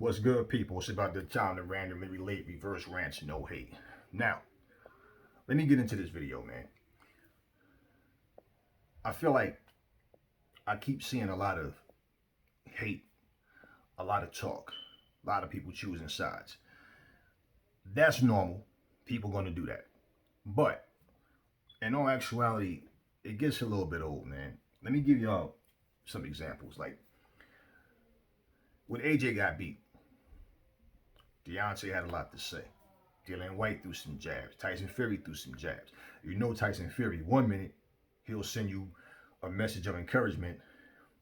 What's good, people? It's about the time to randomly relate reverse rants, no hate. Now, let me get into this video, man. I feel like I keep seeing a lot of hate, a lot of talk, a lot of people choosing sides. That's normal. People going to do that. But in all actuality, it gets a little bit old, man. Let me give y'all some examples. Like when AJ got beat, Deontay had a lot to say. Dylan White threw some jabs. Tyson Fury threw some jabs. You know Tyson Fury, 1 minute, he'll send you a message of encouragement.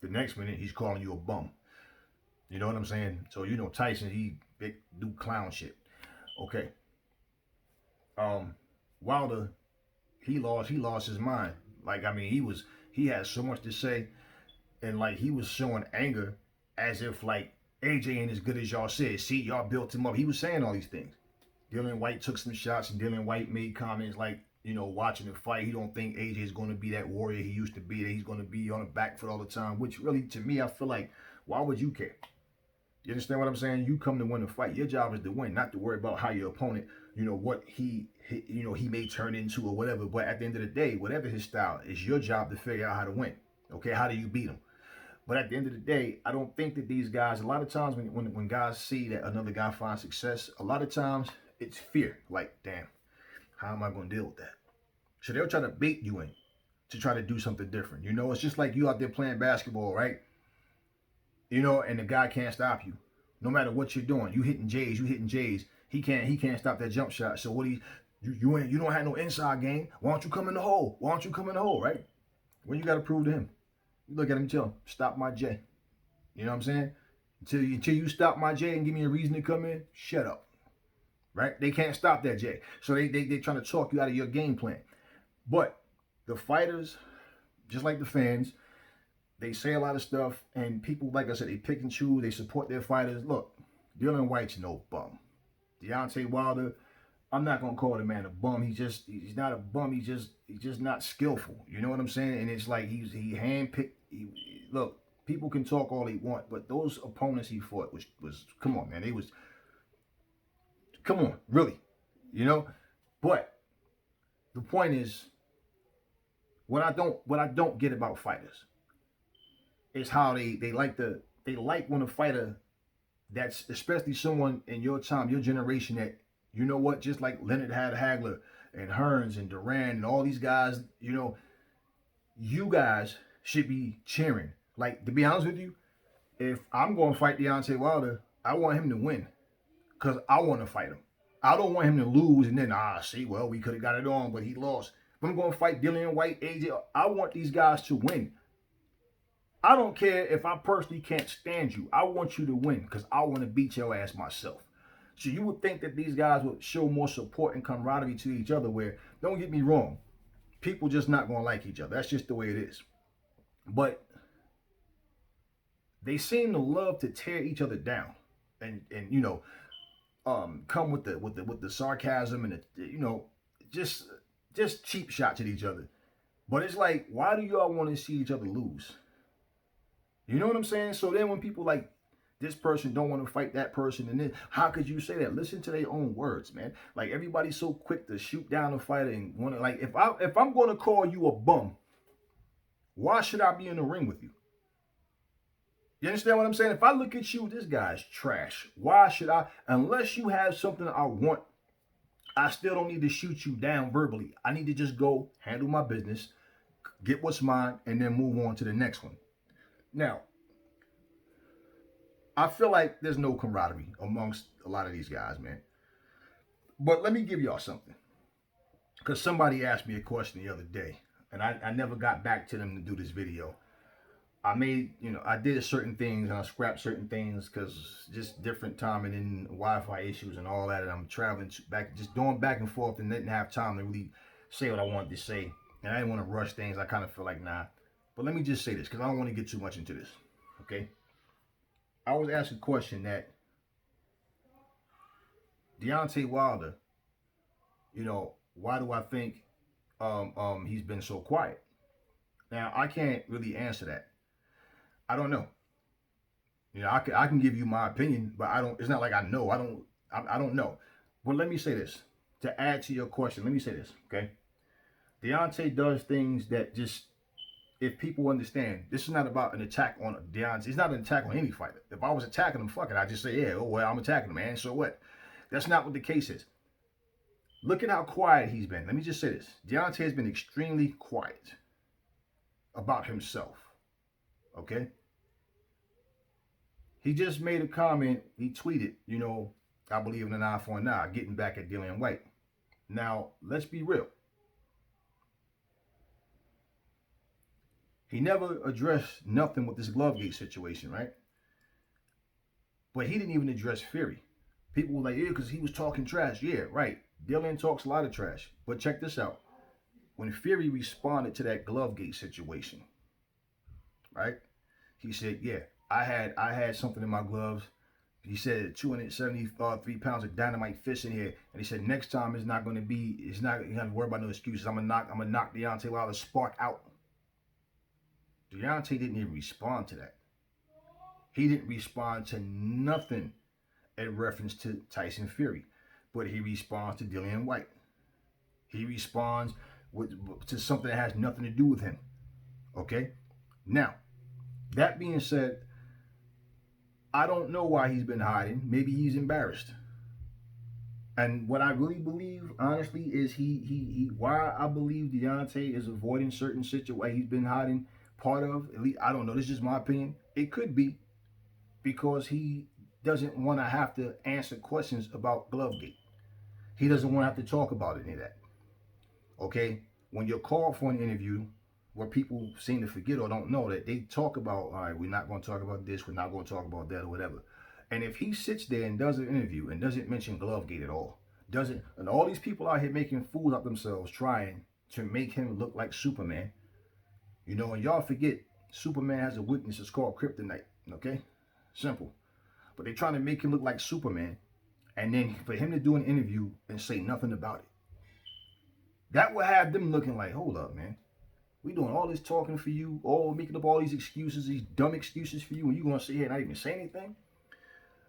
The next minute, he's calling you a bum. You know what I'm saying? So you know Tyson, he big do clown shit. Okay. Wilder, he lost his mind. Like, I mean, he had so much to say, and like he was showing anger as if like AJ ain't as good as y'all said. See, y'all built him up. He was saying all these things. Dylan White took some shots, and Dylan White made comments like, you know, watching the fight, he don't think AJ is going to be that warrior he used to be, that he's going to be on the back foot all the time, which really, to me, I feel like, why would you care? You understand what I'm saying? You come to win the fight. Your job is to win, not to worry about how your opponent, you know, what he may turn into or whatever. But at the end of the day, whatever his style, it's your job to figure out how to win. Okay, how do you beat him? But at the end of the day, I don't think that these guys, a lot of times when guys see that another guy finds success, a lot of times it's fear. Like, damn, how am I going to deal with that? So they'll try to bait you in to try to do something different. You know, it's just like you out there playing basketball, right? You know, and the guy can't stop you. No matter what you're doing, you hitting J's. He can't stop that jump shot. So you don't have no inside game. Why don't you come in the hole? Why don't you come in the hole, right? What you got to prove to him? You look at him and tell him, stop my J. You know what I'm saying? Until you stop my J and give me a reason to come in, shut up. Right? They can't stop that J. So they trying to talk you out of your game plan. But the fighters, just like the fans, they say a lot of stuff, and people, like I said, they pick and choose. They support their fighters. Look, Dylan White's no bum. Deontay Wilder, I'm not gonna call the man a bum. He's not a bum. He's just not skillful. You know what I'm saying? And it's like he handpicked. Look, people can talk all they want, but those opponents he fought was come on, man. Come on, really, you know. But the point is, what I don't get about fighters is how they like when a fighter, that's especially someone in your time, your generation, that, you know what, just like Leonard had Hagler and Hearns and Duran and all these guys, you know, you guys should be cheering. Like, to be honest with you, if I'm going to fight Deontay Wilder, I want him to win because I want to fight him. I don't want him to lose and then, see, well, we could have got it on, but he lost. If I'm going to fight Dylan White, AJ, I want these guys to win. I don't care if I personally can't stand you. I want you to win because I want to beat your ass myself. So you would think that these guys would show more support and camaraderie to each other, where, don't get me wrong, people just not going to like each other. That's just the way it is. But they seem to love to tear each other down and you know, come with the sarcasm and just cheap shots at each other. But it's like, why do y'all want to see each other lose? You know what I'm saying? So then when people like, this person don't want to fight that person, and then how could you say that? Listen to their own words, man. Like, everybody's so quick to shoot down a fighter and want to, like, if I'm going to call you a bum, why should I be in the ring with you? You understand what I'm saying? If I look at you, this guy's trash. Why should I? Unless you have something I want, I still don't need to shoot you down verbally. I need to just go handle my business, get what's mine, and then move on to the next one. Now, I feel like there's no camaraderie amongst a lot of these guys, man. But let me give y'all something. Because somebody asked me a question the other day, and I never got back to them to do this video. I did certain things, and I scrapped certain things because just different timing and Wi-Fi issues and all that. And I'm traveling back, just going back and forth, and didn't have time to really say what I wanted to say. And I didn't want to rush things. I kind of feel like, nah. But let me just say this, because I don't want to get too much into this, okay? I was asked a question that Deontay Wilder, you know, why do I think he's been so quiet? Now, I can't really answer that. I don't know. You know, I can give you my opinion, but I don't. It's not like I know. I don't know. But let me say this to add to your question. Let me say this, okay? Deontay does things that just, if people understand, this is not about an attack on Deontay. It's not an attack on any fighter. If I was attacking him, fuck it, I just say, yeah, oh well, I'm attacking him, man. So what? That's not what the case is. Look at how quiet he's been. Let me just say this: Deontay has been extremely quiet about himself. Okay, he just made a comment. He tweeted, you know, I believe in an eye for an eye, getting back at Dillian White. Now, let's be real. He never addressed nothing with this Glovegate situation, right? But he didn't even address Fury. People were like, yeah, because he was talking trash. Yeah, right. Dillian talks a lot of trash. But check this out. When Fury responded to that Glovegate situation, right? He said, yeah, I had something in my gloves. He said 273 pounds of dynamite fist in here. And he said next time it's not gonna be, it's not you gotta worry about no excuses. I'm gonna knock Deontay Wilder's spark out. Deontay didn't even respond to that. He didn't respond to nothing in reference to Tyson Fury. But he responds to Dillian White. He responds to something that has nothing to do with him. Okay? Now, that being said, I don't know why he's been hiding. Maybe he's embarrassed. And what I really believe, honestly, is he why I believe Deontay is avoiding certain situations he's been hiding part of, at least I don't know, this is just my opinion. It could be because he doesn't want to have to answer questions about Glovegate. He doesn't want to have to talk about any of that. Okay? When you're called for an interview, what people seem to forget or don't know that they talk about, all right, we're not going to talk about this, we're not going to talk about that or whatever. And if he sits there and does an interview and doesn't mention Glovegate at all, doesn't, and all these people out here making fools of themselves trying to make him look like Superman, you know, and y'all forget Superman has a weakness, it's called kryptonite, okay? Simple. But they're trying to make him look like Superman, and then for him to do an interview and say nothing about it, that would have them looking like, hold up, man. We doing all this talking for you, all making up all these excuses, these dumb excuses for you, and you gonna sit here and not even say anything?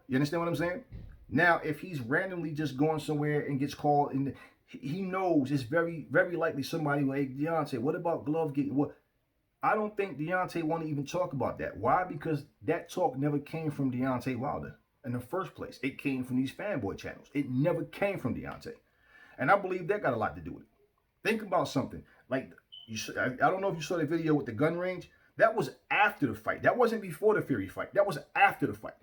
You understand what I'm saying? Now, if he's randomly just going somewhere and gets called, and he knows it's very, very likely somebody like, hey, Deontay, what about Glovegate? What? I don't think Deontay want to even talk about that. Why? Because that talk never came from Deontay Wilder in the first place. It came from these fanboy channels. It never came from Deontay. And I believe that got a lot to do with it. Think about something. Like, I don't know if you saw the video with the gun range. That was after the fight. That wasn't before the Fury fight. That was after the fight.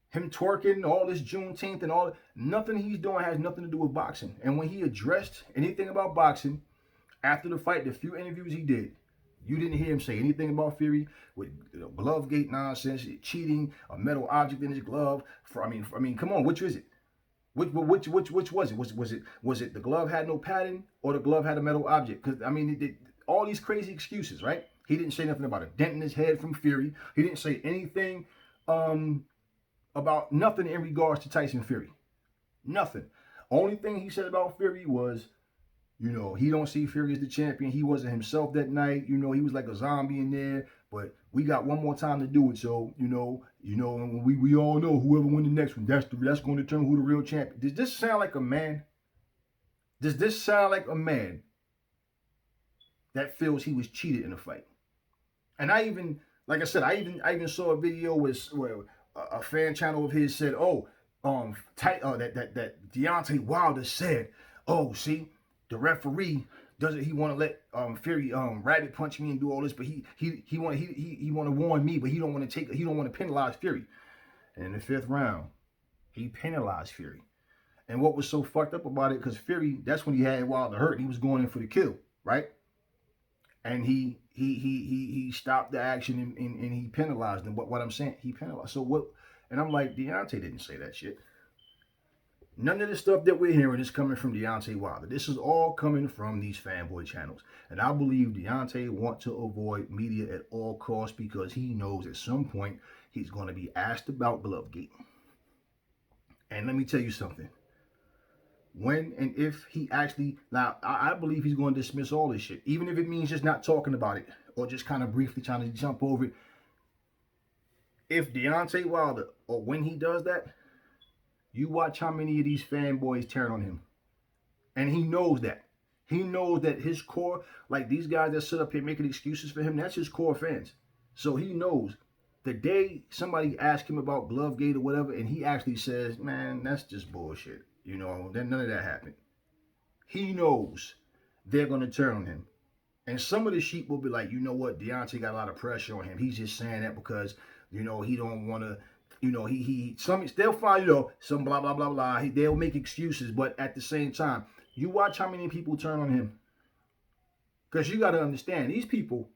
Him twerking, all this Juneteenth and all, nothing he's doing has nothing to do with boxing. And when he addressed anything about boxing, after the fight, the few interviews he did, you didn't hear him say anything about Fury with Glovegate nonsense, cheating, a metal object in his glove. I mean, come on, which is it? Which was it? Was it the glove had no padding or the glove had a metal object? Because I mean, all these crazy excuses, right? He didn't say nothing about a dent in his head from Fury. He didn't say anything about nothing in regards to Tyson Fury. Nothing. Only thing he said about Fury was, you know, he don't see Fury as the champion. He wasn't himself that night. You know, he was like a zombie in there. But we got one more time to do it. So, you know, and we all know whoever wins the next one, that's going to determine who the real champion. Does this sound like a man? Does this sound like a man that feels he was cheated in a fight? And I even, like I said, I even saw a video where a fan channel of his said, that Deontay Wilder said, oh, see, the referee doesn't he want to let Fury rabbit punch me and do all this, but he want to warn me, but he don't want to penalize Fury. And in the 5th round, he penalized Fury. And what was so fucked up about it, because Fury, that's when he had Wilder hurt. He was going in for the kill, right? And he stopped the action and he penalized him. But what I'm saying, he penalized. So what? And I'm like, Deontay didn't say that shit. None of the stuff that we're hearing is coming from Deontay Wilder. This is all coming from these fanboy channels. And I believe Deontay wants to avoid media at all costs because he knows at some point he's going to be asked about Glovegate. And let me tell you something. When and if he actually, now I believe he's going to dismiss all this shit. Even if it means just not talking about it or just kind of briefly trying to jump over it. If Deontay Wilder, or when he does that, you watch how many of these fanboys turn on him. And he knows that. He knows that his core, like these guys that sit up here making excuses for him, that's his core fans. So he knows the day somebody asks him about Glovegate or whatever, and he actually says, man, that's just bullshit. You know, then none of that happened. He knows they're going to turn on him. And some of the sheep will be like, you know what, Deontay got a lot of pressure on him. He's just saying that because, you know, he don't want to, you know, they'll find, you know, some blah, blah, blah, blah. They'll make excuses. But at the same time, you watch how many people turn on him. Because you got to understand, these people,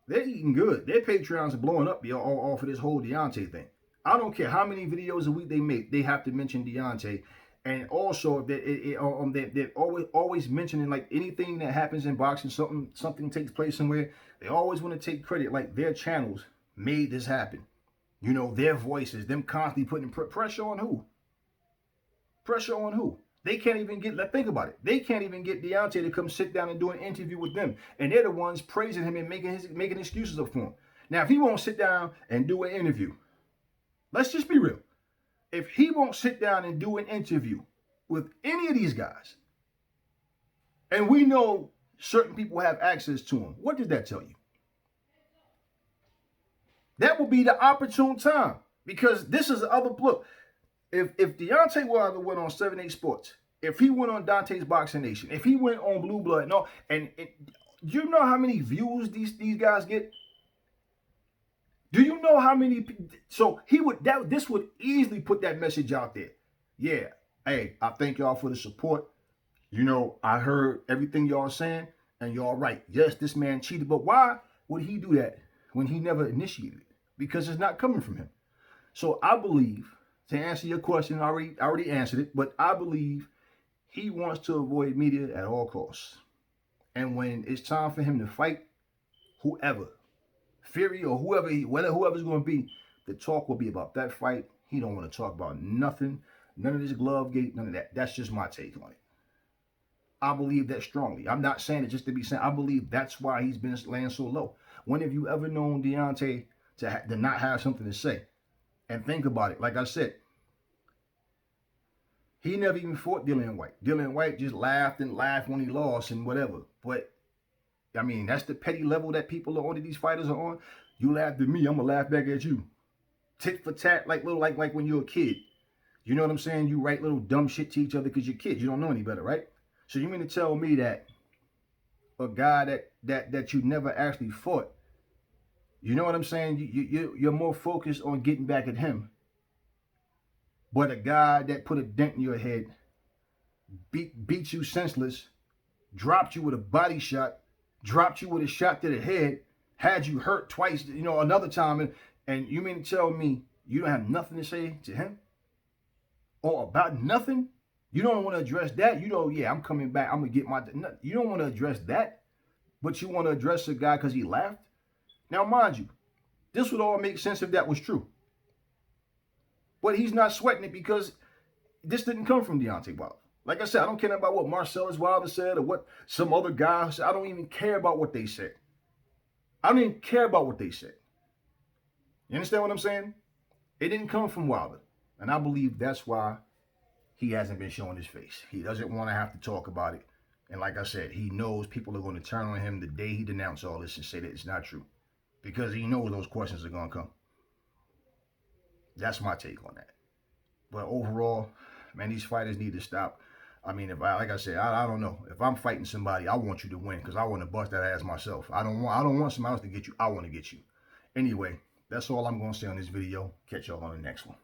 they're eating good. Their Patreons are blowing up off of this whole Deontay thing. I don't care how many videos a week they make, they have to mention Deontay. And also, they're always mentioning, like, anything that happens in boxing, something takes place somewhere, they always want to take credit, like their channels made this happen. You know, their voices, them constantly putting pressure on who? Pressure on who? They can't even think about it. They can't even get Deontay to come sit down and do an interview with them. And they're the ones praising him and making excuses up for him. Now, if he won't sit down and do an interview, let's just be real. If he won't sit down and do an interview with any of these guys, and we know certain people have access to him, what does that tell you? That will be the opportune time, because this is the other look. If Deontay Wilder went on 7-8 Sports, if he went on Dante's Boxing Nation, if he went on Blue Blood, do you know how many views these guys get? Do you know how many? So this would easily put that message out there. Yeah, hey, I thank y'all for the support. You know, I heard everything y'all saying, and y'all right. Yes, this man cheated, but why would he do that when he never initiated it? Because it's not coming from him. So I believe, to answer your question, I already answered it, but I believe he wants to avoid media at all costs. And when it's time for him to fight whoever, Fury or whoever's going to be, the talk will be about that fight. He don't want to talk about nothing, none of this Glovegate, none of that. That's just my take on it. I believe that strongly. I'm not saying it just to be saying. I believe that's why he's been laying so low. When have you ever known Deontay to not have something to say? And think about it. Like I said, he never even fought Dillian Whyte. Dillian Whyte just laughed and laughed when he lost and whatever. But I mean, that's the petty level that people are on, these fighters are on. You laughed at me, I'm gonna laugh back at you. Tit for tat, like when you're a kid. You know what I'm saying? You write little dumb shit to each other because you're kids. You don't know any better, right? So you mean to tell me that a guy that you never actually fought, you know what I'm saying? You're more focused on getting back at him. But a guy that put a dent in your head, beat you senseless, dropped you with a body shot, dropped you with a shot to the head, had you hurt twice, you know, another time, and you mean to tell me you don't have nothing to say to him? Or about nothing? You don't want to address that? You know, yeah, I'm coming back, I'm going to get my... You don't want to address that, but you want to address a guy because he laughed? Now, mind you, this would all make sense if that was true. But he's not sweating it because this didn't come from Deontay Wilder. Like I said, I don't care about what Marcellus Wilder said or what some other guy said. I don't even care about what they said. I don't even care about what they said. You understand what I'm saying? It didn't come from Wilder. And I believe that's why he hasn't been showing his face. He doesn't want to have to talk about it. And like I said, he knows people are going to turn on him the day he denounced all this and say that it's not true. Because he knows those questions are going to come. That's my take on that. But overall, man, these fighters need to stop. I mean, like I said, I don't know. If I'm fighting somebody, I want you to win because I want to bust that ass myself. I don't want somebody else to get you. I want to get you. Anyway, that's all I'm going to say on this video. Catch y'all on the next one.